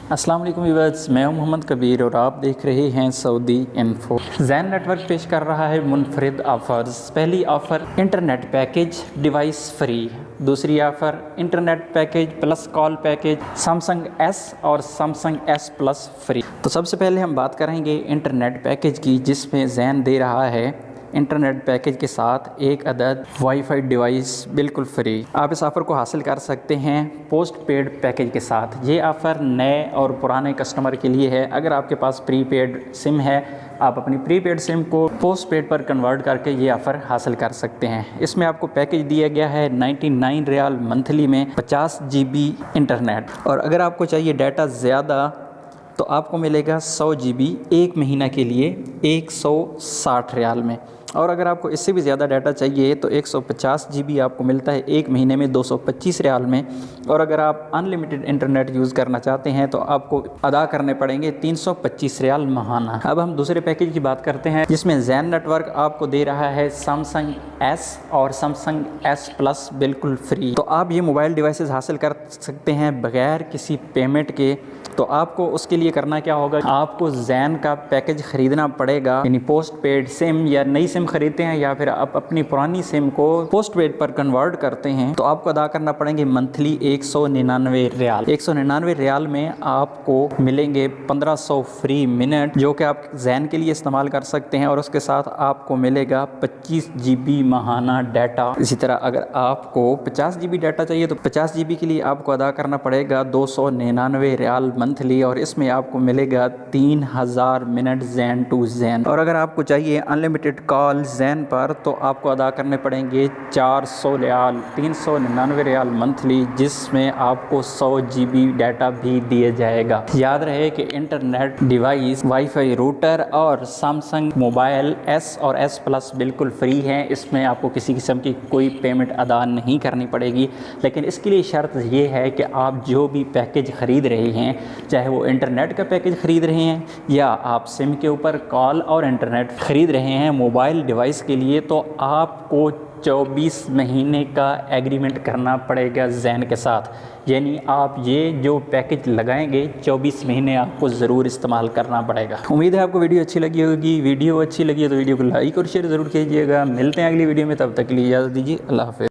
अस्सलाम वालेकुम व्यूअर्स, मैं हूं मोहम्मद कबीर और आप देख रहे हैं सऊदी इन्फो। ज़ैन नेटवर्क पेश कर रहा है मुनफरिद ऑफ़र्स। पहली offer internet package device free, दूसरी offer internet package plus call package Samsung S और सैमसंग एस प्लस फ्री। तो सबसे पहले हम बात करेंगे इंटरनेट पैकेज की, जिसमें ज़ैन दे रहा है इंटरनेट पैकेज के साथ एक अदद वाईफाई डिवाइस बिल्कुल फ्री। आप इस ऑफ़र को हासिल कर सकते हैं पोस्ट पेड पैकेज के साथ। ये ऑफ़र नए और पुराने कस्टमर के लिए है। अगर आपके पास प्रीपेड सिम है, आप अपनी प्रीपेड सिम को पोस्ट पेड पर कन्वर्ट करके ये ऑफ़र हासिल कर सकते हैं। इसमें आपको पैकेज दिया गया है 99 रियाल मंथली में 50 GB इंटरनेट, और अगर आपको चाहिए डाटा ज़्यादा तो आपको मिलेगा 100 GB एक महीना के लिए 160 रियाल में। और अगर आपको इससे भी ज़्यादा डाटा चाहिए तो 150 GB आपको मिलता है एक महीने में 225 रियाल में। और अगर आप अनलिमिटेड इंटरनेट यूज़ करना चाहते हैं तो आपको अदा करने पड़ेंगे 325 रियाल माहाना। अब हम दूसरे पैकेज की बात करते हैं, जिसमें ज़ैन नेटवर्क आपको दे रहा है सैमसंग एस और सैमसंग एस प्लस बिल्कुल फ्री। तो आप ये मोबाइल डिवाइसेस हासिल कर सकते हैं बग़ैर किसी पेमेंट के। तो आपको उसके लिए करना क्या होगा, आपको ज़ैन का पैकेज ख़रीदना पड़ेगा, यानी पोस्ट पेड सिम या नई सिम खरीदते हैं या फिर आप अपनी पुरानी सिम को पोस्ट पेड पर कन्वर्ट करते हैं तो आपको अदा करना पड़ेंगे मंथली 199 रियाल। 199 रियाल में आपको मिलेंगे 1500 फ्री मिनट, जो कि आप ज़ैन के लिए इस्तेमाल कर सकते हैं, और उसके साथ आपको मिलेगा 25 GB माहाना डाटा। इसी तरह अगर आपको 50 GB डाटा चाहिए तो 50 GB के लिए आपको अदा करना पड़ेगा 299 रियाल मंथली, और इसमें आपको मिलेगा 3000 मिनट ज़ैन टू ज़ैन। और अगर आपको चाहिए अनलिमिटेड कॉल ज़ैन पर तो आपको अदा करने पड़ेंगे 400 रियाल 399 रियाल मंथली, जिसमें आपको 100 GB डाटा भी दिया जाएगा। याद रहे कि इंटरनेट डिवाइस, वाईफाई रूटर और सैमसंग मोबाइल एस और एस प्लस बिल्कुल फ्री हैं। इसमें आपको किसी किस्म की कोई पेमेंट अदा नहीं करनी पड़ेगी, लेकिन इसके लिए शर्त ये है कि आप जो भी पैकेज ख़रीद रहे हैं, चाहे वो इंटरनेट का पैकेज ख़रीद रहे हैं या आप सिम के ऊपर कॉल और इंटरनेट ख़रीद रहे हैं मोबाइल डिवाइस के लिए, तो आपको 24 महीने का एग्रीमेंट करना पड़ेगा ज़ैन के साथ। यानी आप ये जो पैकेज लगाएंगे 24 महीने आपको ज़रूर इस्तेमाल करना पड़ेगा। उम्मीद है आपको वीडियो अच्छी लगी होगी। वीडियो अच्छी लगी है तो वीडियो को लाइक और शेयर ज़रूर कीजिएगा। मिलते हैं अगली वीडियो में, तब तक के लिए इजाज़त दीजिए। अल्लाह हाफ़िज़।